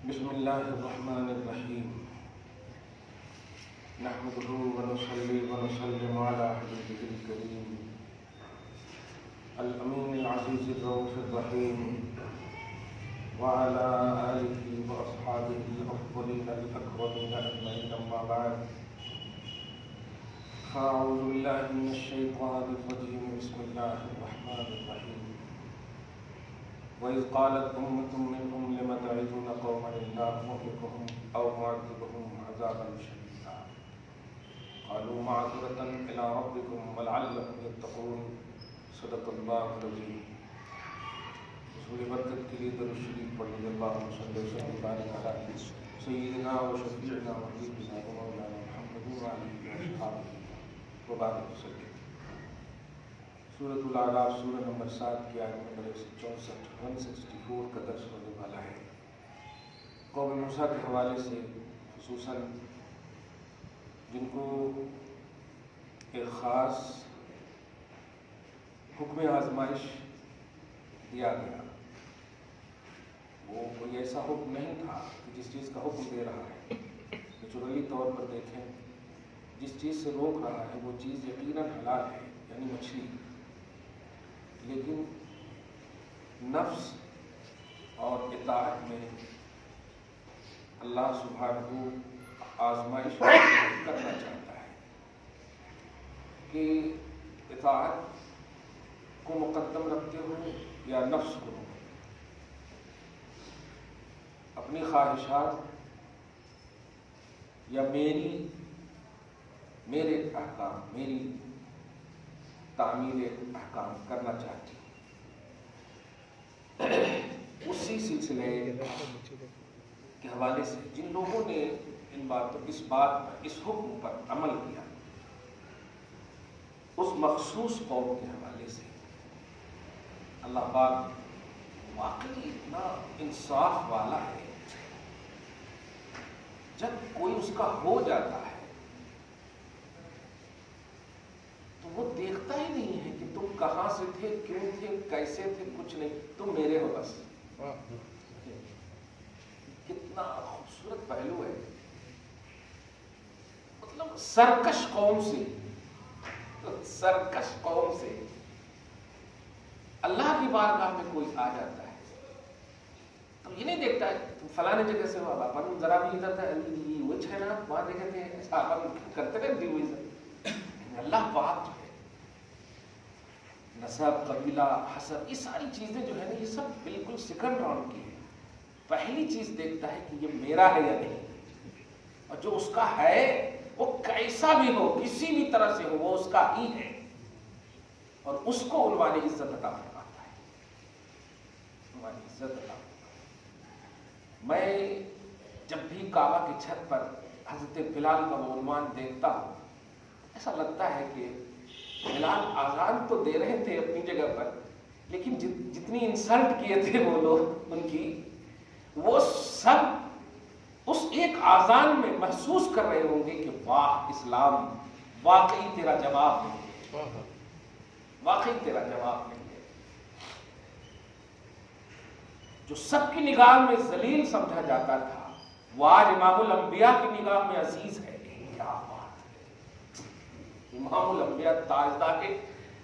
بسم اللہ الرحمن الرحیم نحمده ونصلي ونسلم على حبیبه الکریم الامین العزیز الرؤوف الرحیم وعلى آلہ واصحابہ الافضلین الاکرمین اجمعین اما بعد فاعوذ باللہ من الشیطان الرجیم بسم اللہ الرحمن الرحیم وَإِذْ قَالَتْ أُمَّةٌ مِّنْهُمْ لِمَ تَعِظُونَ قَوْمًا اللَّهُ مُهْلِكُهُمْ أَوْ مُعَذِّبُهُمْ عَذَابًا شَدِيدًا قَالُوا مَعْذِرَةً إِلَىٰ رَبِّكُمْ وَلَعَلَّهُمْ يَتَّقُونَ صدق اللہ العظیم۔ حضور برکت کے لیے درود شریف پڑھنے اللہم صلی وسلم علی سیدنا و شفیعنا و حبیبنا و مولانا محمد وعلی اصحابہ وبارک وسلم۔ سورۃ الاعراف سورہ نمبر 7 کی آیت نمبر 164 کا درس ہونے والا ہے۔ قوم موسیٰ کے حوالے سے خصوصاً جن کو ایک خاص حکم آزمائش دیا گیا، وہ کوئی ایسا حکم نہیں تھا کہ جس چیز کا حکم دے رہا ہے نیچرلی طور پر دیکھیں جس چیز سے روک رہا ہے وہ چیز یقیناً حلال ہے، یعنی مچھلی، لیکن نفس اور اطاعت میں اللہ سبحانہ آزمائش کرنا چاہتا ہے کہ اطاعت کو مقدم رکھتے ہوئے یا نفس کو، اپنی خواہشات یا میرے احکام، میری تعمیل احکام کرنا چاہتی ہوں۔ اسی سلسلے کے حوالے سے جن لوگوں نے اس حکم پر عمل کیا، اس مخصوص قوم کے حوالے سے اللہ پاک واقعی اتنا انصاف والا ہے، جب کوئی اس کا ہو جاتا ہے تو وہ دیکھتا ہی نہیں ہے کہ تم کہاں سے تھے، کیوں تھے، کیسے تھے، کچھ نہیں، تم میرے ہو بس۔ کتنا خوبصورت پہلو ہے، مطلب سرکش قوم سے اللہ کی بارگاہ میں کوئی آ جاتا ہے تو یہ نہیں دیکھتا ہے تم فلاں جگہ سے ہو، اپن ذرا بھی ادھر تھا وہ نا وہاں دیکھے تھے، ایسا اپن کرتے رہتے ہوئے اللہ پاک جو ہے نسب، قبیلہ، حسب، یہ ساری چیزیں جو ہے نا یہ سب بالکل سیکنڈ راؤنڈ کی ہے۔ پہلی چیز دیکھتا ہے کہ یہ میرا ہے یا نہیں، اور جو اس کا ہے وہ کیسا بھی ہو، کسی بھی طرح سے ہو، وہ اس کا ہی ہے، اور اس کو عنوان عزت عطا فرماتا ہے، عنوان عزت عطا فرماتا ہے۔ میں جب بھی کعبہ کی چھت پر حضرت بلال کا وہ عنوان دیکھتا ہوں، ایسا لگتا ہے کہ بلال آزان تو دے رہے تھے اپنی جگہ پر، لیکن جتنی انسلٹ کیے تھے وہ لوگ ان کی، وہ سب اس ایک آزان میں محسوس کر رہے ہوں گے کہ واہ اسلام واقعی تیرا جواب ہے، واقعی تیرا جواب نہیں ہے۔ جو سب کی نگاہ میں ذلیل سمجھا جاتا تھا وہ آج امام الانبیاء کی نگاہ میں عزیز ہے۔ کیا بات ہے، امام الانبیاء تاجدار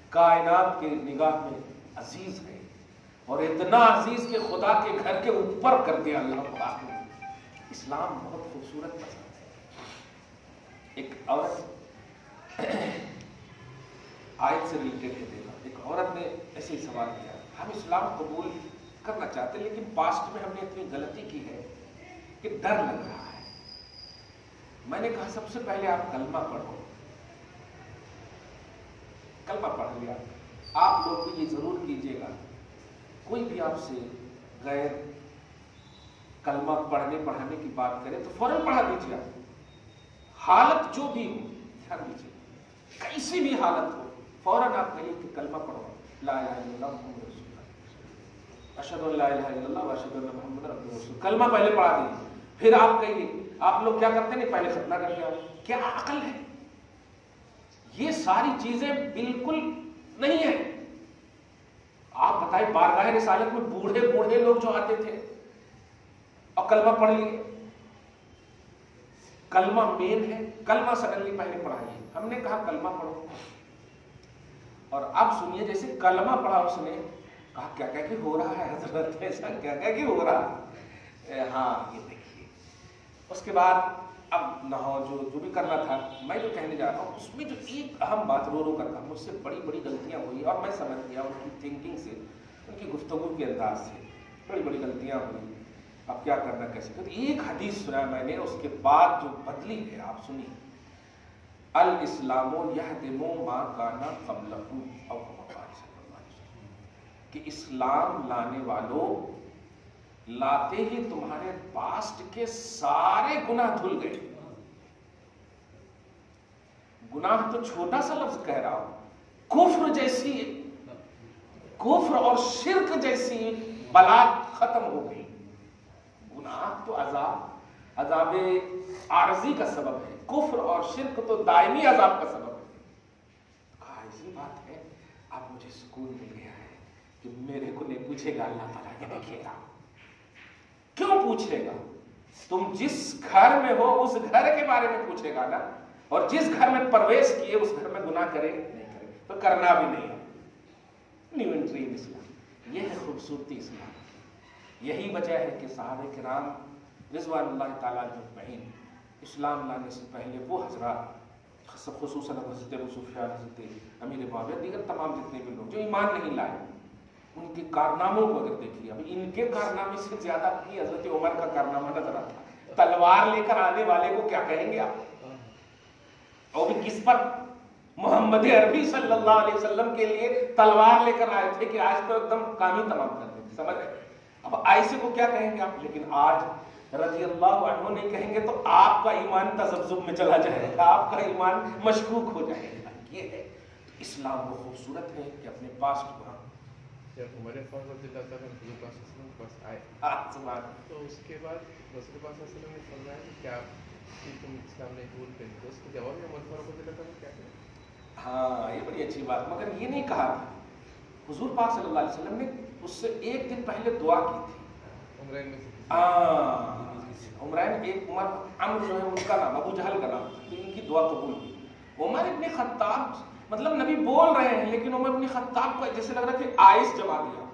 کائنات کے نگاہ میں عزیز ہے، اور اتنا عزیز کہ خدا کے گھر کے اوپر کر دیا اللہ پاک نے۔ اسلام بہت خوبصورت پسند ہے۔ ایک عورت آیت سے ریلیٹڈ ہے، دیکھا ایک عورت نے ایسے ہی سوال کیا، ہم اسلام قبول کرنا چاہتے ہیں لیکن پاسٹ میں ہم نے اتنی غلطی کی ہے کہ ڈر لگ رہا ہے۔ میں نے کہا سب سے پہلے آپ کلمہ پڑھو۔ کلمہ پڑھ لیا، آپ لوگ بھی یہ ضرور کیجیے گا، کوئی بھی آپ سے غیر کلمہ پڑھنے پڑھانے کی بات کرے تو فوراً پڑھا دیجیے۔ آپ حالت جو بھی ہو دھیان دیجیے، کیسی بھی حالت ہو فوراً آپ کہیے کہ کلمہ پڑھو، لا الہ الا اللہ محمد رسول اللہ، اشہد ان لا الہ الا اللہ و اشہد ان محمد رسول اللہ۔ کلمہ پہلے پڑھا دیجیے، پھر آپ کہیے۔ آپ لوگ کیا کرتے ہیں، پہلے ختنہ کر کے آؤ، کیا عقل ہے؟ یہ ساری چیزیں بالکل نہیں ہے۔ آپ بتائیں بارگاہ رسالت میں بوڑھے لوگ جو آتے تھے اور کلمہ پڑھ لیے. کلمہ مین ہے, کلمہ سڈنلی پہلے پڑھائیے. ہم نے کہا کلمہ پڑھو, اور اب سنیے جیسے کلمہ پڑھا اس نے کہا کیا کیا کہ ہو رہا ہے حضرت, ایسا کیا کیا کہ ہو رہا ہے. ہاں یہ دیکھیے. اس کے بعد اب نہ جو بھی کرنا تھا, میں جو کہنے جا رہا ہوں اس میں جو ایک اہم بات رو کرتا ہوں, مجھ سے بڑی بڑی غلطیاں ہوئی اور میں سمجھ گیا ان کی تھنکنگ سے, ان کی گفتگو کے انداز سے بڑی بڑی غلطیاں ہوئی. اب کیا کرنا کیسے کرنا. ایک حدیث سنا میں نے, اس کے بعد جو بدلی ہے آپ سنیے. الاسلام یہدم ما کان قبلہ او کہ اسلام لانے والوں لاتے ہی تمہارے پاسٹ کے سارے گناہ دھل گئے. گناہ تو چھوٹا سا لفظ کہہ رہا ہوں, کفر جیسی, کفر اور شرک جیسی بلا ختم ہو گئی. گناہ تو عذاب عارضی کا سبب ہے, کفر اور شرک تو دائمی عذاب کا سبب ہے. کہا ایسی بات ہے, اب مجھے سکون مل گیا ہے کہ میرے کو نہیں پوچھے گا اللہ تعالیٰ کہ دیکھیے گا. کیوں پوچھے گا؟ تم جس گھر میں ہو اس گھر کے بارے میں پوچھے گا نا, اور جس گھر میں پرویش کیے اس گھر میں گناہ کرے نہیں کرے تو کرنا بھی نہیں ہے. نیو انٹری ان اسلام, یہ ہے خوبصورتی اسلام. یہی وجہ ہے کہ صحابہ کرام رضوان اللہ تعالیٰ اجمعین اسلام لانے سے پہلے وہ حضرات, خصوصاً حضرت ابو سفیان, حضرت امیر معاویہ, دیگر تمام جتنے بھی لوگ جو ایمان نہیں لائے, ان کے کارناموں کو اگر دیکھیے, ابھی ان کے کارنامے سے زیادہ بھی حضرت عمر کا کارنامہ نظر آتا. تلوار لے کر آنے والے کو کیا کہیں گے آپ, اور بھی کس پر؟ محمد عربی صلی اللہ علیہ وسلم کے لیے تلوار لے کر آئے تھے کہ آج تو ایک دم کام ہی تمام کر دیں, سمجھ رہے. اب ایسے کو کیا کہیں گے آپ؟ لیکن آج رضی اللہ عنہ نہیں کہیں گے تو آپ کا ایمان تذبذب میں چلا جائے گا, آپ کا ایمان مشکوک ہو جائے گا. یہ ہے اسلام وہ خوبصورت ہے کہ اپنے پاس کو جب عمر فاروق رضی اللہ تعالیٰ عنہ حضور صلی اللہ علیہ وسلم کے پاس آئے تو اس کے بعد رسول اللہ صلی اللہ علیہ وسلم نے فرمایا کہ کیا تم اسلام نہیں قبول کریں, تو اس کے جواب میں عمر فاروق رضی اللہ تعالیٰ کیا کہیں؟ ہاں یہ بڑی اچھی بات, مگر یہ نہیں کہا تھا. حضور پاک صلی اللہ علیہ وسلم نے اس سے ایک دن پہلے دعا کی تھی. عمرین میں سے عمرین, ایک عمر جو ہے ان کا نام, ابو جہل کا نام, تو ان کی دعا قبول ہوئی. عمر ابن خطاب, مطلب نبی بول رہے ہیں لیکن عمر ابن خطاب کو جیسے لگ رہا کہ آئس جما دیا.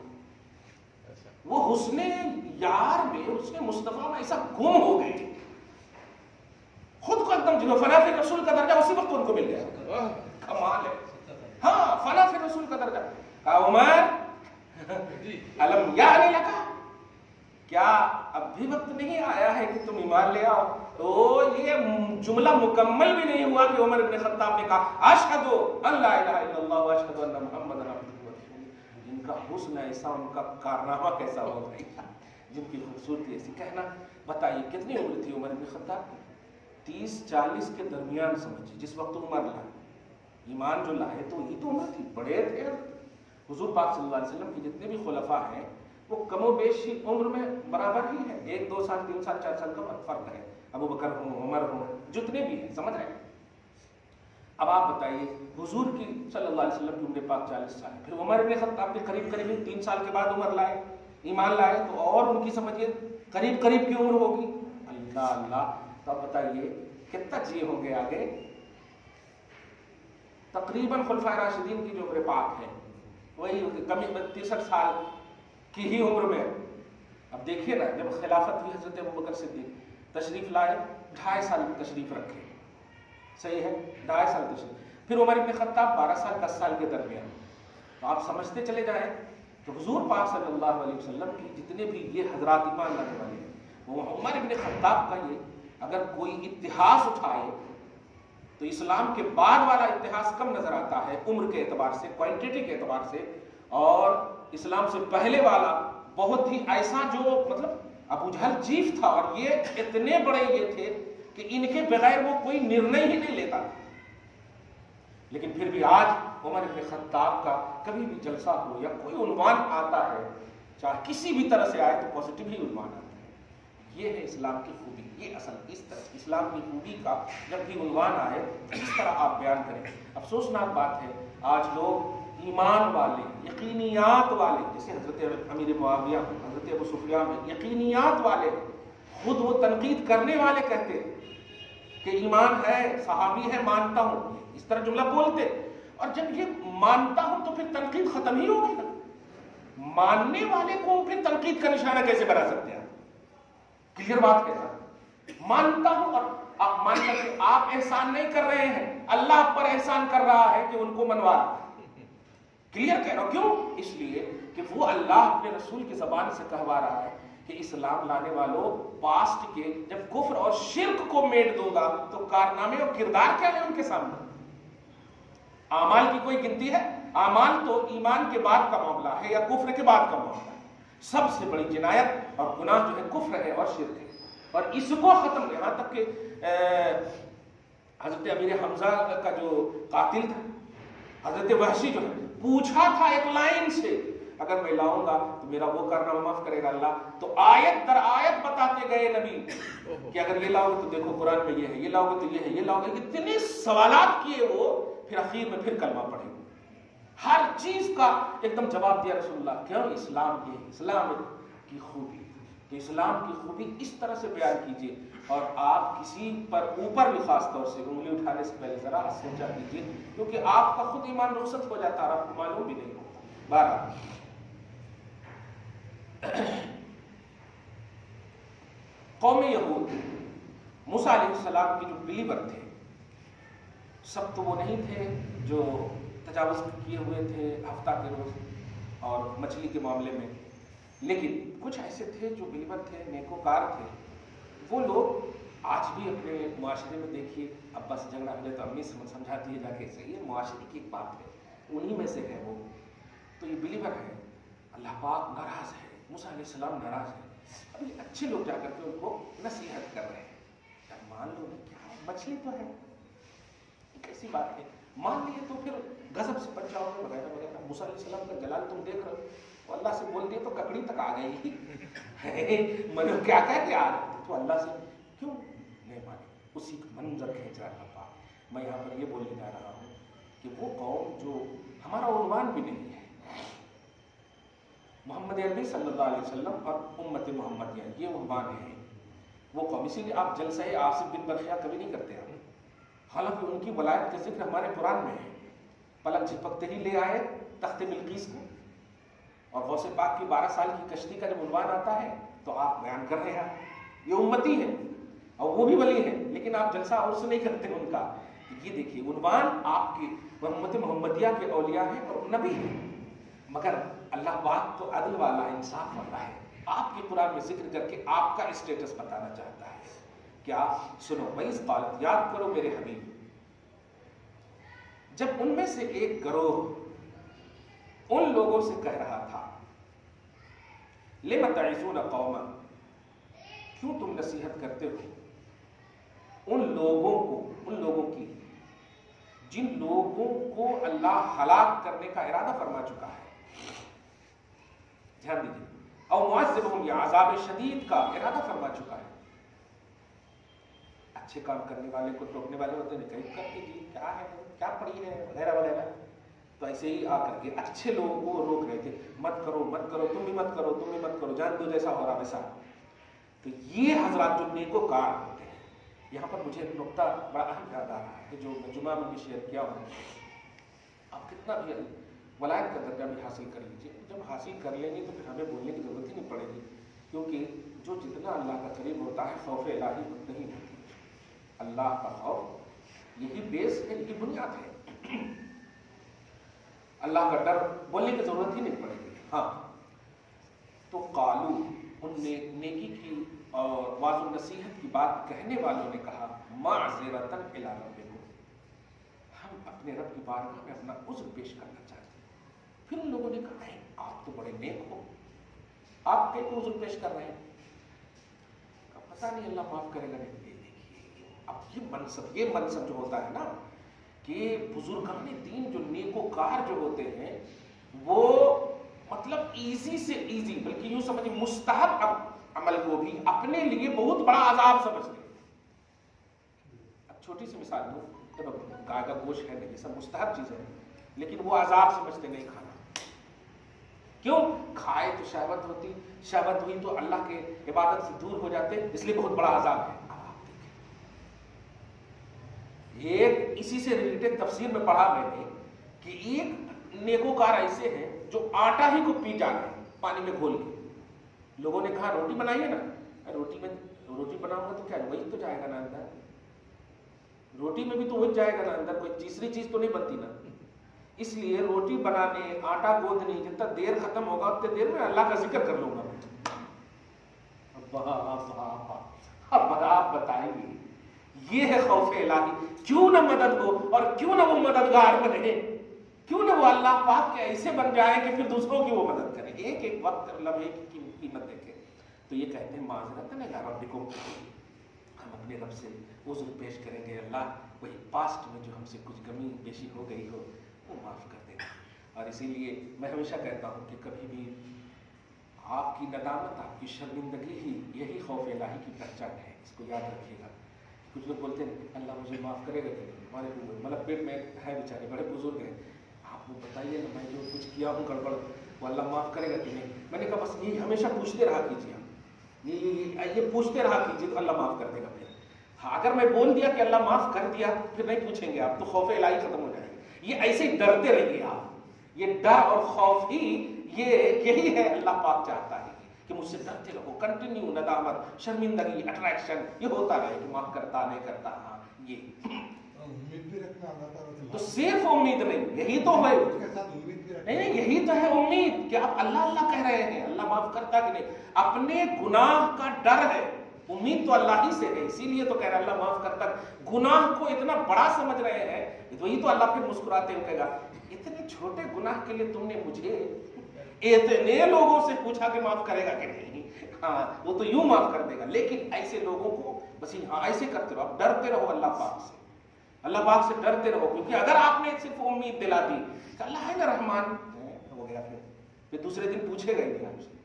وہ حسن یار میں, حسن مصطفیٰ میں ایسا گم ہو گئے, خود کو ایک دم جو فنا فی رسول کا درجہ اسی وقت ان کو مل گیا. کمال ہے. ہاں, فنا فی رسول کا درجہ. کہا عمر علم یعنی لکا, کیا اب بھی وقت نہیں آیا ہے کہ تم ایمان لے آؤ؟ تو یہ جملہ مکمل بھی نہیں ہوا کہ عمر بن خطاب نے کہا اشہد ان لا الہ الا اللہ و اشہد ان محمد عبدہ و رسولہ. ان کا حسن ایسا, ان کا کارنامہ کیسا ہو گیا, جن کی خوبصورتی ایسی. کہنا بتائیے کتنی عمر تھی عمر بن خطاب کی؟ 30-40 کے درمیان سمجھیے. جس وقت عمر لائے, ایمان جو لائے تو یہ تو عمر تھی, بڑے تھے. حضور پاک صلی اللہ علیہ وسلم کے جتنے بھی خلفاء ہیں وہ کم و بیش ہی عمر میں برابر ہی ہے, 1-2 سال 3 سال 4 سال کا فرق ہے. ابو بکر ہوں, عمر ہوں, جتنے بھی ہیں, سمجھ رہے ہیں. اب آپ بتائیے حضور کی صلی اللہ علیہ وسلم کی عمر پاک 40 سال, پھر عمر ابن خطاب کے قریب 3 سال کے بعد عمر لائے, ایمان لائے, تو اور ان کی سمجھیے قریب کی عمر ہوگی. اللہ اللہ. تو اب بتائیے کتنا جی ہوں گے آگے. تقریباً خلفائے راشدین کی جو عمر پاک ہے وہی کمی 63 سال کی ہی عمر میں. اب دیکھیے نا, جب خلافت ہوئی حضرت ابوبکر صدیق تشریف لائے, 2.5 سال تشریف رکھے, صحیح ہے, 2.5 سال تشریف. پھر عمر ابن خطاب 12 سال 10 سال کے درمیان. تو آپ سمجھتے چلے جائیں تو حضور پاک صلی اللہ علیہ وسلم کی جتنے بھی یہ حضرات ایمان لانے والے ہیں, وہ عمر ابن خطاب کا یہ اگر کوئی اتہاس اٹھائے تو اسلام کے بعد والا اتہاس کم نظر آتا ہے عمر کے اعتبار سے, کوانٹٹی کے اعتبار سے, اور اسلام سے پہلے والا بہت ہی ایسا جو مطلب ابو جہل چیف تھا, اور یہ اتنے بڑے یہ تھے کہ ان کے بغیر وہ کوئی نرنے ہی نہیں لیتا. لیکن پھر بھی آج عمر بن خطاب کا کبھی بھی جلسہ ہو یا کوئی عنوان آتا ہے, چاہے کسی بھی طرح سے آئے, تو پازیٹیو ہی عنوان آتا ہے. یہ ہے اسلام کی خوبی. یہ اصل اس طرح اسلام کی خوبی کا جب بھی عنوان آئے اس طرح آپ بیان کریں. افسوسناک بات ہے آج لوگ ایمان والے, یقینیات والے, جیسے حضرت امیر معاویہ, حضرت ابو سفیان میں یقینیات والے, خود وہ تنقید کرنے والے کہتے کہ ایمان ہے، صحابی ہے، مانتا ہوں، اس طرح جملہ بولتے، اور جب یہ مانتا ہوں تو پھر تنقید ختم ہی ہوگی نا. ماننے والے کو پھر تنقید کا نشانہ کیسے بنا سکتے ہیں؟ کلیئر بات ہے نا. مانتا ہوں اور آپ مان کر کے آپ احسان نہیں کر رہے ہیں، اللہ پر احسان کر رہا ہے کہ ان کو منوا رہا ہے. کلیئر کہہ رہا ہوں. کیوں؟ اس لیے کہ وہ اللہ اپنے رسول کی زبان سے کہوا رہا ہے کہ اسلام لانے والوں پاسٹ کے جب کفر اور شرک کو میٹ دو گا تو کارنامے اور کردار کیا ہے ان کے سامنے؟ اعمال کی کوئی گنتی ہے؟ اعمال تو ایمان کے بعد کا معاملہ ہے یا کفر کے بعد کا معاملہ ہے. سب سے بڑی جنایت اور گناہ جو ہے کفر ہے اور شرک ہے. اور اس کو ختم، یہاں تک کہ حضرت امیر حمزہ کا جو قاتل تھا حضرت وحشی جو ہے پوچھا تھا ایک لائن سے، اگر میں لاؤں گا تو میرا وہ کارنامہ معاف کرے گا اللہ. تو آیت در آیت بتاتے گئے نبی کہ اگر یہ لاؤ گے تو دیکھو قرآن میں یہ ہے، یہ لاؤ گے تو یہ ہے، یہ لاؤ گے. اتنے سوالات کیے وہ، پھر اخیر میں پھر کلمہ پڑھے. ہر چیز کا ایک دم جواب دیا رسول اللہ. کیوں؟ اسلام یہ ہے، اسلام کی خوبی. تو اسلام کی خوبی اس طرح سے بیان کیجیے. اور آپ کسی پر اوپر بھی خاص طور سے انگلی اٹھانے سے پہلے ذرا سوچا کیجیے، کیونکہ آپ کا خود ایمان رخصت ہو جاتا ہے اور آپ کو معلوم بھی نہیں ہوتا. 12 قوم یہود موسیٰ علیہ السلام کے جو بلیور تھے، سب تو وہ نہیں تھے جو تجاوز کیے ہوئے تھے ہفتہ کے روز اور مچھلی کے معاملے میں، لیکن کچھ ایسے تھے جو بلیور تھے، نیکوکار تھے. وہ لوگ آج بھی اپنے معاشرے میں دیکھیے، ابا سے جھگڑا ہو جائے تو امی سمجھاتی ہے جا کے، صحیح ہے، معاشرے کی ایک بات ہے، انہی میں سے ہے وہ. تو یہ بلیور ہے، اللہ پاک ناراض ہے، موسیٰ علیہ السلام ناراض ہے. اب یہ اچھے لوگ جا کر کے ان کو نصیحت کر رہے ہیں. اب مان لو کیا ہے، مچھلی تو ہے، کیسی بات ہے، مان لیے تو پھر غضب سے پنچا ہوگا وغیرہ وغیرہ. موسیٰ علیہ السلام کا جلال تم دیکھ رہے ہو، اللہ سے بول دیے تو ککڑی تک آ گئی. منو کیا کہہ کے آ رہے تھے، تو اللہ سے کیوں نہیں مانے؟ اسی کا منظر کھینچ رہا تھا. میں یہاں پر یہ بولنے جا رہا ہوں کہ وہ قوم جو ہمارا عنوان بھی نہیں ہے، محمد عربی صلی اللہ علیہ وسلم اور امت محمدیہ، یہ عنوان ہے وہ قوم. اسی لیے آپ جلسہ آصف بن برخیہ کبھی نہیں کرتے ہیں، حالانکہ ان کی ولایت کا ذکر ہمارے قرآن میں ہے. پلک جھپکتے ہی لے آئے تخت بلقیس کو، اور غوث پاک کی 12 سال کی کشتی کا جب عنوان آتا ہے تو آپ بیان کر رہے ہیں یہ امتی ہے اور وہ بھی ولی ہے، لیکن آپ جلسہ اور سے نہیں کرتے ان کا. یہ دیکھیے عنوان آپ کی امت محمدیہ کے اولیاء ہیں اور نبی ہیں، مگر اللہ پاک تو عدل والا، انصاف والا ہے. آپ کے قرآن میں ذکر کر کے آپ کا اسٹیٹس بتانا چاہتا ہے. کیا؟ سنو، وَإِذْ قَالَتْ، یاد کرو میرے حبیب، جب ان میں سے ایک گروہ ان لوگوں سے کہہ رہا تھا، لِمَ تَعِظُونَ قَوْمًا، کیوں تم نصیحت کرتے ہو ان لوگوں کو، ان لوگوں کی جن لوگوں کو اللہ ہلاک کرنے کا ارادہ فرما چکا ہے. دھیان دیجیے، او معذبہم، یا عذاب شدید کا ارادہ فرما چکا ہے. اچھے کام کرنے والے کو ٹوکنے والے ہوتے ہیں، کہیں کرتے جی کیا ہے، کیا پڑی ہے وغیرہ وغیرہ. تو ایسے ہی آ کر کے اچھے لوگوں کو روک رہے تھے، مت کرو مت کرو، تم بھی مت کرو، تم بھی مت کرو، جان دو جیسا ہو رہا ویسا. تو یہ حضرات جو نیکوکار ہوتے ہیں، یہاں پر مجھے ایک نقطہ بڑا اہم یاد آ رہا ہے جو میں جمعہ میں بھی شیئر کیا ہوں. آپ کتنا بھی ولایت کا درجہ بھی حاصل کر لیجیے، جب حاصل کر لیں گے تو پھر ہمیں بولنے کی ضرورت ہی نہیں پڑے گی، کیونکہ جو جتنا اللہ کا قریب ہوتا ہے خوف الہی اتنی ہی ہوتی ہے. اللہ کا خوف یہی بیس ہے، یہی بنیاد ہے. اللہ کا ڈر بولنے کی ضرورت ہی نہیں پڑے گی. ہاں، تو قالو، ان نے نیکی کی اور واضح و نصیحت کی بات کہنے والوں نے کہا، معذرتاً الی ربکم، ہم اپنے رب کی بارگاہ میں اپنا عذر پیش کرنا چاہتے ہیں. پھر ان لوگوں نے کہا، آپ تو بڑے نیک ہو، آپ کے کو عذر پیش کر رہے ہیں؟ پتہ نہیں اللہ معاف کرے گا نہیں. اب یہ منصب جو ہوتا ہے نا کہ بزرگان دین جو نیکوکار جو ہوتے ہیں وہ مطلب ایزی سے ایزی، بلکہ یوں سمجھیں مستحب عمل کو بھی اپنے لیے بہت بڑا عذاب سمجھتے ہیں. اب چھوٹی سی مثال دوں، چلو گائے کا گوشت ہے نہیں، یہ سب مستحب چیزیں ہیں، لیکن وہ عذاب سمجھتے نہیں کھانا. کیوں؟ کھائے تو شہوت ہوتی، شہوت ہوئی تو اللہ کے عبادت سے دور ہو جاتے، اس لیے بہت بڑا عذاب ہے۔ اب آپ دیکھیں، ایک اسی سے ریلیٹڈ تفسیر میں پڑھا میں نے کہ ایک نیکوکار ایسے ہیں جو آٹا ہی کو پی جاتے ہیں پانی میں گھول کے۔ لوگوں نے کہا روٹی بنائیے نا، روٹی بناؤں گا تو کیا وہی تو جائے گا نا اندر، روٹی میں بھی تو وہی جائے گا نا اندر، کوئی تیسری چیز تو نہیں بنتی نا۔ اس لیے روٹی بنانے، آٹا گوندنے، جتنا دیر ختم ہوگا اتنے دیر میں اللہ کا ذکر کر لوں گا۔ اب آپ بتائیں گے یہ ہے خوف الہی؟ کیوں نہ مدد ہو اور کیوں نہ وہ مددگار بنے، کیوں نہ وہ اللہ پاک کے ایسے بن جائے کہ پھر دوسروں کی وہ مدد کرے۔ ایک ایک وقت لمحے کی قیمت دیکھیں۔ تو یہ کہتے ہیں معذرت ہے نا ربکم، ہم اپنے رب سے عذر پیش کریں گے، اللہ وہی پاسٹ میں جو ہم سے کچھ کمی بیشی ہو گئی ہو وہ معاف کر دینا۔ اور اسی لیے میں ہمیشہ کہتا ہوں کہ کبھی بھی آپ کی ندامت، آپ کی شرمندگی ہی یہی خوف الہی کی پہچان ہے، اس کو یاد رکھیے گا۔ کچھ لوگ بولتے ہیں اللہ مجھے معاف کرے گا کہ نہیں، ہمارے مطلب پیٹ میں ہے بیچارے بڑے بزرگ ہیں، آپ کو بتائیے نا میں جو کچھ کیا ہوں گڑبڑ وہ اللہ معاف کرے گا کہ نہیں؟ میں نے کہا بس یہ ہمیشہ پوچھتے رہا کیجیے، یہ پوچھتے رہا کیجیے تو اللہ معاف کر دے گا۔ پھر ہاں اگر میں بول دیا کہ اللہ معاف کر دیا پھر نہیں پوچھیں گے آپ، تو خوف الہی ختم ہو جائے گا۔ یہ ایسے ہی ڈرتے رہیے آپ، یہ ڈر اور خوف ہی یہی ہے اللہ پاک چاہتا ہے کہ مجھ سے ڈرتے رہو، کنٹینیو ندامت، شرمندگی، اٹریکشن یہ ہوتا رہے کہ معاف کرتا نہیں کرتا۔ ہاں یہ امید بھی رکھنا اللہ تعالیٰ سے، تو صرف امید نہیں، یہی تو ہے، نہیں یہی تو ہے امید کہ آپ اللہ اللہ کہہ رہے ہیں اللہ معاف کرتا کہ نہیں، اپنے گناہ کا ڈر ہے، امید تو اللہ ہی سے ہے، اسی لیے تو کہہ رہا ہے اللہ معاف کرتا۔ گناہ کو اتنا بڑا سمجھ رہے ہیں، وہی تو اللہ پھر مسکراتے ہوئے کہے گا اتنے چھوٹے گناہ کے لیے تم نے مجھے اتنے لوگوں سے پوچھا کہ معاف کرے گا کہ نہیں؟ ہاں وہ تو یوں معاف کر دے گا، لیکن ایسے لوگوں کو بس ہاں ایسے کرتے رہو، آپ ڈرتے رہو اللہ پاک سے، اللہ پاک سے ڈرتے رہو، کیونکہ اگر آپ نے صرف امید دلا دی کہ اللہ ہے نا رحمان ہو گیا، پھر دوسرے دن پوچھے گا ہی نہیں آپ سے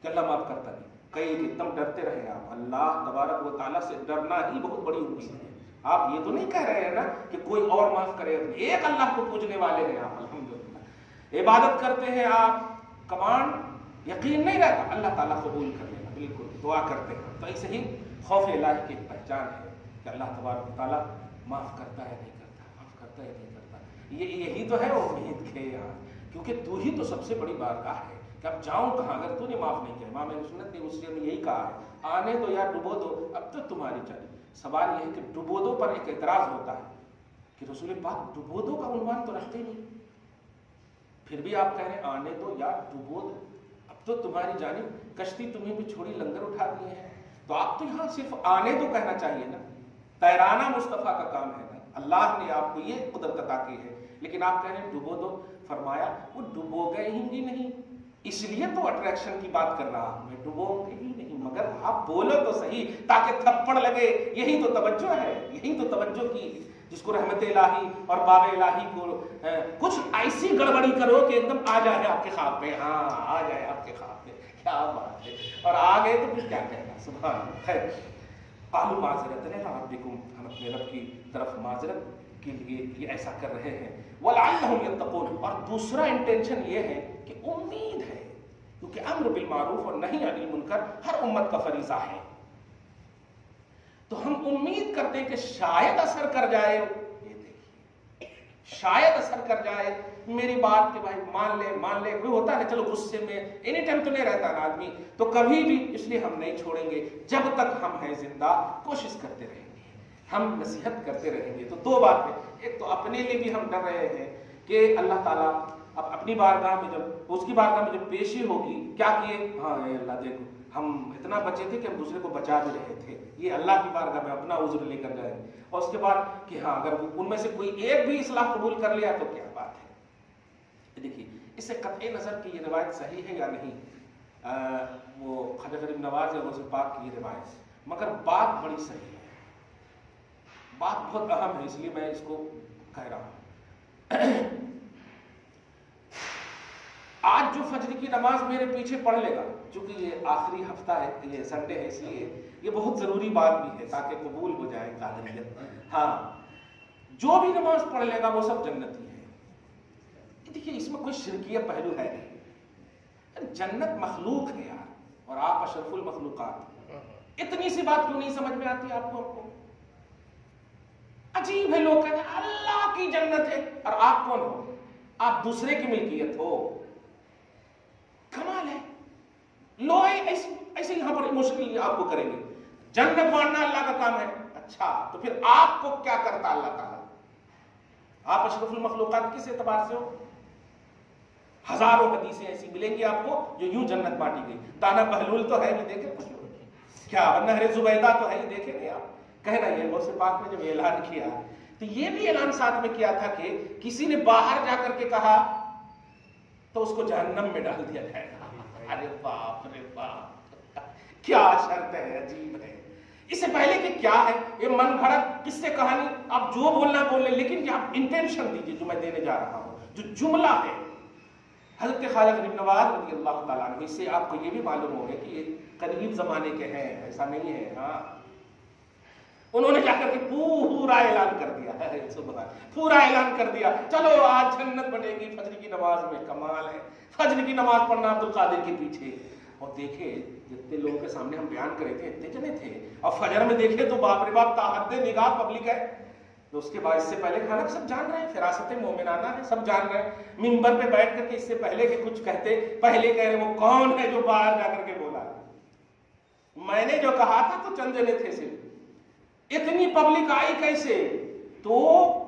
کہ اللہ معاف کرتا نہیں۔ کئی ایک دم ڈرتے رہے آپ، اللہ تبارک و تعالیٰ سے ڈرنا ہی بہت بڑی امید ہے۔ آپ یہ تو نہیں کہہ رہے ہیں نا کہ کوئی اور معاف کرے، ایک اللہ کو پوجنے والے ہیں آپ، الحمدللہ عبادت کرتے ہیں آپ، کمانڈ یقین نہیں رہتا اللہ تعالیٰ قبول کر لینا، بالکل دعا کرتے ہیں۔ تو ایسے ہی خوف الہی کی پہچان ہے کہ اللہ تبارک و تعالیٰ معاف کرتا ہے نہیں کرتا، معاف کرتا ہے نہیں کرتا، یہی تو ہے امید کے یہاں، کیونکہ تو ہی تو سب سے بڑی بارگاہ ہے کہ اب جاؤں کہاں اگر تو نے معاف نہیں کیا۔ امام اہل سنت نے اس میں یہی کہا ہے آنے دو یا ڈبو دو اب تو تمہاری چلی۔ سوال یہ ہے کہ ڈبو دو پر ایک اعتراض ہوتا ہے کہ رسول پاک ڈبو دو کا عنوان تو رکھتے نہیں، پھر بھی آپ کہہ رہے ہیں آنے دو یا ڈبو دو، اب تو تمہاری جانب کشتی تمہیں بھی چھوڑی لنگر اٹھا دیے ہیں، تو آپ تو یہاں صرف آنے دو کہنا چاہیے نا، تیرانا مصطفیٰ کا کام ہے نا، اللہ نے آپ کو یہ قدرت عطا کی ہے، لیکن آپ کہہ رہے ہیں ڈبو دو۔ فرمایا وہ ڈبو گئے ہی نہیں، اس لیے تو اٹریکشن کی بات کر رہا ہوں میں، ڈبو گئے ہی نہیں، مگر آپ بولو تو صحیح تاکہ تھپڑ لگے، یہی تو توجہ ہے، یہی تو توجہ کی جس کو رحمت الہی اور باب الہی کو کچھ ایسی گڑبڑی کرو کہ ایک دم آ جائے آپ کے خواب میں، ہاں آ جائے آپ کے خواب میں، کیا بات ہے، اور آ گئے تو پھر کیا کہنا، سبحان اللہ۔ خیر قالوا معذرۃ الی ربکم، ہم اپنے رب کی طرف معذرت کے لیے یہ ایسا کر رہے ہیں، ولعلہم یتقون، اور دوسرا انٹینشن یہ ہے کہ امید ہے، کیونکہ امر بالمعروف اور نہی عن المنکر ہر امت کا فریضہ ہے، تو ہم امید کرتے ہیں کہ شاید اثر کر جائے، یہ دیکھیے شاید اثر کر جائے میری بات کہ بھائی مان لے، کوئی ہوتا ہے نا چلو غصے میں اینی ٹائم تو نہیں رہتا نا آدمی، تو کبھی بھی، اس لیے ہم نہیں چھوڑیں گے جب تک ہم ہیں زندہ، کوشش کرتے رہیں گے، ہم نصیحت کرتے رہیں گے۔ تو دو بات ہے، ایک تو اپنے لیے بھی ہم ڈر رہے ہیں کہ اللہ تعالیٰ اب اپنی بارگاہ میں جب اس کی بارگاہ میں جب پیشی ہوگی کیا کیے، ہاں اے اللہ دیکھو ہم اتنا بچے تھے کہ ہم دوسرے کو بچا بھی رہے تھے، یہ اللہ کی بارگاہ میں اپنا عذر لے کر جائیں، اور اس کے بعد کہ ہاں اگر ان میں سے کوئی ایک بھی اصلاح قبول کر لیا تو کیا بات ہے۔ دیکھیے اس سے قطع نظر کی یہ روایت صحیح ہے یا نہیں، وہ خواجہ غریب نواز یا غوث پاک کی یہ روایت، مگر بات بڑی صحیح ہے، بات بہت اہم ہے، اس لیے میں اس کو کہہ رہا ہوں۔ آج جو فجر کی نماز میرے پیچھے پڑھ لے گا، چونکہ یہ آخری ہفتہ ہے، یہ سنڈے ہے، اس لیے یہ بہت ضروری بات بھی ہے تاکہ قبول ہو جائے قادریت، ہاں جو بھی نماز پڑھ لے گا وہ سب جنتی ہے۔ دیکھیے اس میں کوئی شرکیہ پہلو ہے نہیں، جنت مخلوق ہے یار، اور آپ اشرف المخلوقات، اتنی سی بات کیوں نہیں سمجھ میں آتی آپ کو؟ عجیب ہے، لوگ کہتے ہیں اللہ کی جنت ہے، اور آپ کون ہو؟ آپ دوسرے کی ملکیت ہو. کمال ہے. لوگ ایسے یہاں پر ایموشنلی آپ کو کریں گے، جنت ماننا اللہ کا کام ہے. اچھا تو پھر آپ کو کیا کرتا اللہ تعالیٰ؟ آپ اشرف المخلوقات کس اعتبار سے ہو؟ ہزاروں حدیثیں ایسی ملیں گی آپ کو جو یوں جنت بانٹی گئی. دانا بہلول تو ہے نہیں، دیکھے کچھ کیا نہر زبیدہ تو ہے نہیں، دیکھے نہیں آپ. کہنا یہ غوث پاک نے جب اعلان کیا تو یہ بھی اعلان ساتھ میں کیا تھا کہ کسی نے باہر جا کر کے کہا تو اس کو جہنم میں ڈال دیا جائے گا. ارے باپ رے باپ، کیا شرط ہے، عجیب ہے. اس سے پہلے کہ کیا ہے یہ من گھڑت قصے کہانی، آپ جو بولنا بول لیں، لیکن آپ انٹینشن دیجیے جو میں دینے جا رہا ہوں. جو جملہ ہے حضرت خواجہ غریب نواز رضی اللہ تعالیٰ عنہ، اس سے آپ کو یہ بھی معلوم ہوگا کہ یہ قریب زمانے کے ہیں، ایسا نہیں ہے. ہاں انہوں نے جا کر کے پورا اعلان کر دیا ہے، پورا اعلان کر دیا چلو آج جنت بنے گی فجر کی نماز میں. کمال ہے، فجر کی نماز پڑھنا عبد القادر کے پیچھے. اور دیکھے جتنے لوگوں کے سامنے ہم بیان کرے تھے اتنے جنے تھے، اور فجر میں دیکھے تو باپ رے باپ تاحد نگاہ پبلک ہے. تو اس کے بعد اس سے پہلے کھانا سب جان رہے ہیں، فراست مومنانہ ہے، سب جان رہے ہیں. ممبر پہ بیٹھ کر کے اس سے پہلے کہ کچھ کہتے پہلے کہہ رہے وہ کون ہے جو باہر جا کر کے بولا؟ میں نے جو کہا تھا تو چند جنے تھے صرف. اتنی پبلک آئی کیسے؟ تو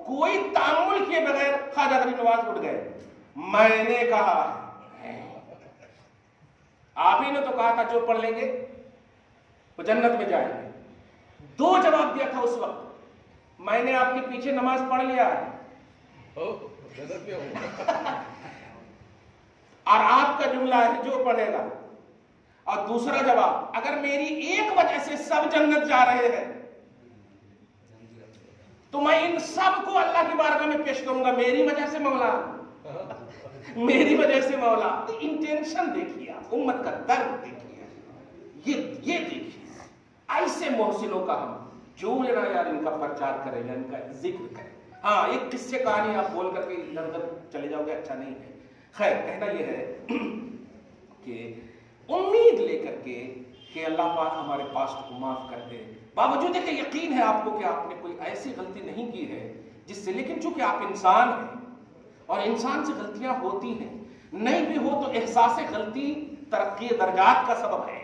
کوئی تعامل کیے بغیر خواجہ غریب نواز اٹھ گئے. میں نے کہا آپ ہی نے تو کہا تھا جو پڑھ لیں گے وہ جنت میں جائیں گے. 2 جواب دیا تھا اس وقت. میں نے آپ کے پیچھے نماز پڑھ لیا ہے اور آپ کا جملہ ہے جو پڑھے گا. اور دوسرا جواب، اگر میری ایک وجہ سے سب جنت جا رہے ہیں تو میں ان سب کو اللہ کی بارگاہ میں پیش کروں گا. میری وجہ سے مولا، میری وجہ سے مولا. انٹینشن دیکھیے، امت کا درد دیکھیے، یہ دیکھیے. ایسے محسنوں کا ہم جو لینا یار ان کا پرچار کریں یا ان کا ذکر کریں. ہاں ایک قصے کہانی آپ بول کر کے ادھر ادھر چلے جاؤ گے، اچھا نہیں ہے. خیر کہنا یہ ہے کہ امید لے کر کے کہ اللہ پاک ہمارے پاسٹ کو معاف کر دے، باوجود کہ یقین ہے آپ کو کہ آپ نے کوئی ایسی غلطی نہیں کی ہے جس سے، لیکن چونکہ آپ انسان ہیں اور انسان سے غلطیاں ہوتی ہیں، نہیں بھی ہو تو احساس غلطی ترقی درجات کا سبب ہے.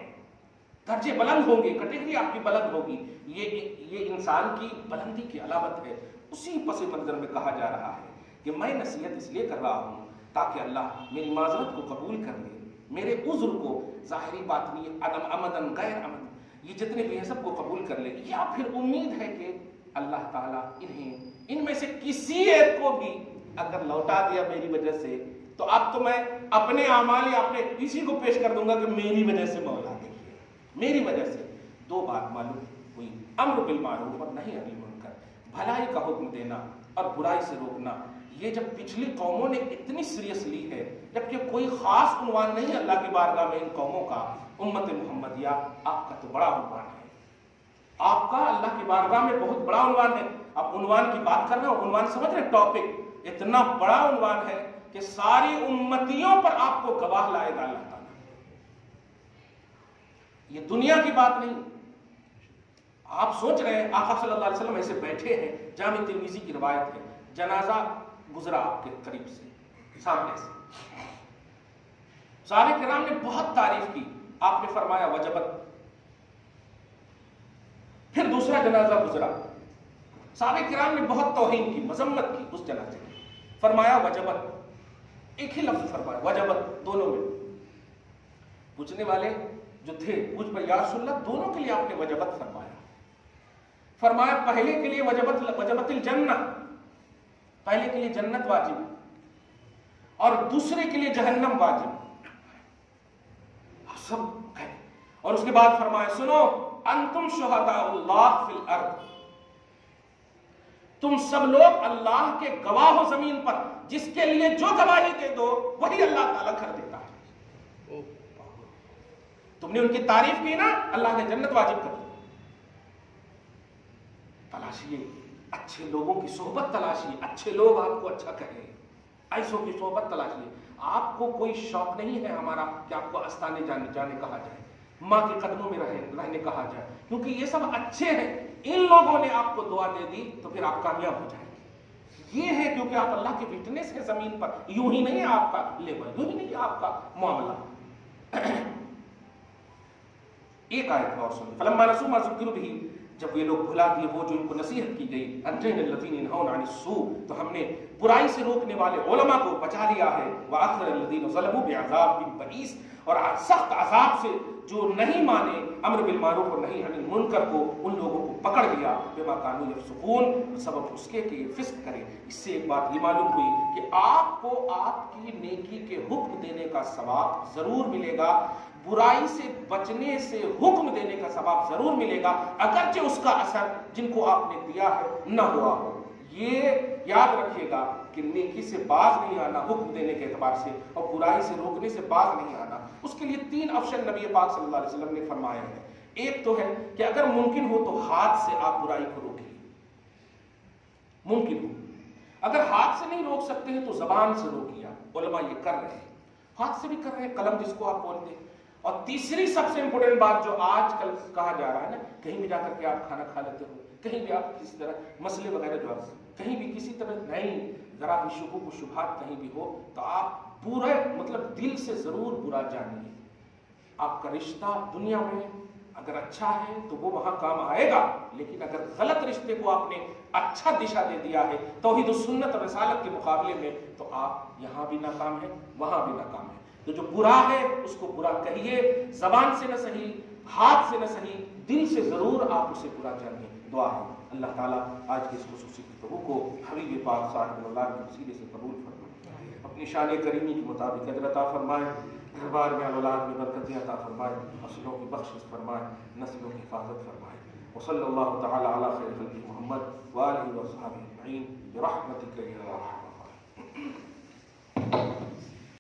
درجے بلند ہوں گے، کیٹیگری آپ کی بلند ہوگی، یہ انسان کی بلندی کی علامت ہے. اسی پس منظر میں کہا جا رہا ہے کہ میں نصیحت اس لیے کر رہا ہوں تاکہ اللہ میری معذرت کو قبول کر لے، میرے عذر کو ظاہری باطنی عدم عمدن غیر عمد یہ جتنے بھی ہیں سب کو قبول کر لے. یا پھر امید ہے کہ اللہ تعالیٰ ان میں سے کسی ایک کو بھی اگر لوٹا دیا میری وجہ سے تو اب تو میں اپنے اعمال یا اپنے اسی کو پیش کر دوں گا کہ میری وجہ سے مولا دیکھیے، میری وجہ سے. 2 بات معلوم ہوئی، امر بالمعروف اور نہی عن المنکر، بھلائی کا حکم دینا اور برائی سے روکنا. یہ جب پچھلی قوموں نے اتنی سیریس لی ہے، جبکہ کوئی خاص عنوان نہیں اللہ کی بارگاہ میں ان قوموں کا، امت محمدیہ آپ کا تو بڑا عنوان ہے. آپ کا اللہ کی بارگاہ میں بہت بڑا عنوان ہے. اب عنوان کی بات کر رہے ہو، عنوان سمجھ رہے، ٹاپک اتنا بڑا عنوان ہے کہ ساری امتیوں پر آپ کو گواہ لائے گا اللہ تعالیٰ. یہ دنیا کی بات نہیں. آپ سوچ رہے ہیں آقا صلی اللہ علیہ وسلم ایسے بیٹھے ہیں، جامع ترمذی کی روایت ہے، جنازہ گزرا آپ کے قریب سے، سامنے سے. صحابہ کرام نے بہت تعریف کی، آپ نے فرمایا وجبت. پھر دوسرا جنازہ گزرا، صحابہ کرام نے بہت توہین کی، مذمت کی اس جنازے کی، فرمایا وجبت. ایک ہی لفظ فرمایا وجبت، دونوں میں. پوچھنے والے جو تھے پوچھ پر یا رسول اللہ دونوں کے لیے آپ نے وجبت فرمایا. فرمایا پہلے کے لیے وجبت الجنہ، پہلے کے لیے جنت واجب اور دوسرے کے لیے جہنم واجب. سب کہے اور اس کے بعد فرمایا سنو انتم شہداء اللہ فی الارض، تم سب لوگ اللہ کے گواہ ہو زمین پر، جس کے لیے جو گواہی دے دو وہی اللہ تعالیٰ کر دیتا ہے. تم نے ان کی تعریف کی نا، اللہ نے جنت واجب کر دی. تلاشیے اچھے لوگوں کی صحبت، تلاشیے اچھے لوگ آپ کو اچھا کہیں، ایسوں کی صحبت تلاشیے. آپ کو کوئی شوق نہیں ہے ہمارا کہ آپ کو آستانے جانے کہا جائے، ماں کے قدموں میں رہنے کہا جائے، کیونکہ یہ سب اچھے ہیں. ان لوگوں نے آپ کو دعا دے دی تو پھر آپ کامیاب ہو جائیں. یہ ہے کیونکہ آپ اللہ کے وٹنس ہیں زمین پر. یوں ہی نہیں ہے آپ کا لیبل، یوں ہی نہیں ہے آپ کا معاملہ. ایک آیت اور سنیں. فلما نسوا ما ذکروا به، جب یہ لوگ بھلا دیے وہ جو ان کو نصیحت کی گئی، انجینا الذین ینہون عن السوء، تو ہم نے برائی سے روکنے والے علماء کو بچا لیا ہے. وآخر الذین ظلموا بعذاب بئیس، اور سخت عذاب سے جو نہیں مانے امر بالمعروف اور نہیں عن المنکر کو، ان لوگوں کو پکڑ لیا. بما کانوا یفسقون، سبب اس کے کہ یہ فسق کریں. اس سے ایک بات یہ معلوم ہوئی کہ آپ کو آپ کی نیکی کے حکم دینے کا ثواب ضرور ملے گا، برائی سے بچنے سے حکم دینے کا ثواب ضرور ملے گا، اگرچہ اس کا اثر جن کو آپ نے دیا ہے نہ ہوا ہو. یہ یاد رکھیے گا کہ نیکی سے باز نہیں آنا حکم دینے کے اعتبار سے، اور برائی سے روکنے سے باز نہیں آنا، اس کے لیے 3 آپشن نبی پاک صلی اللہ علیہ وسلم نے فرمائے ہیں. ایک تو ہے کہ اگر ممکن ہو تو ہاتھ سے آپ برائی کو روکیے، ممکن ہو. اگر ہاتھ سے نہیں روک سکتے ہیں تو زبان سے روکیے. علماء یہ کر رہے ہیں، ہاتھ سے بھی کر رہے ہیں، قلم جس کو آپ بولتے ہیں. اور تیسری سب سے امپورٹنٹ بات جو آج کل کہا جا رہا ہے نا، کہیں بھی جا کر کے آپ کھانا کھا لیتے ہو، کہیں بھی آپ کسی طرح مسئلے وغیرہ جو آپ کہیں بھی کسی طرح نہیں، ذرا بھی شکوک و شبہات کہیں بھی ہو تو آپ پورے مطلب دل سے ضرور برا جانیے. آپ کا رشتہ دنیا میں اگر اچھا ہے تو وہ وہاں کام آئے گا، لیکن اگر غلط رشتے کو آپ نے اچھا دشا دے دیا ہے توحید و سنت اور رسالت کے مقابلے میں، تو آپ یہاں بھی ناکام ہیں وہاں بھی ناکام ہیں. تو جو برا ہے اس کو برا کہیے، زبان سے نہ صحیح، ہاتھ سے نہ صحیح، دل سے ضرور آپ اسے برا جانیے. دعا ہے اللہ تعالیٰ آج کی اس خصوصی گفتگو کو حبیب پاک صاحب اللہ کے وسیلے سے قبول فرمائے، اپنی شان کریمی کے مطابق اجر عطا فرمائے، دربار میں اولاد میں برکتیں عطا فرمائے، فصلوں کی بخشش فرمائے، نسلوں کی حفاظت فرمائے. وصلی اللہ تعالی علی خیر خلق محمد وآلہ وصحبہ اجمعین برحمتک یا ارحم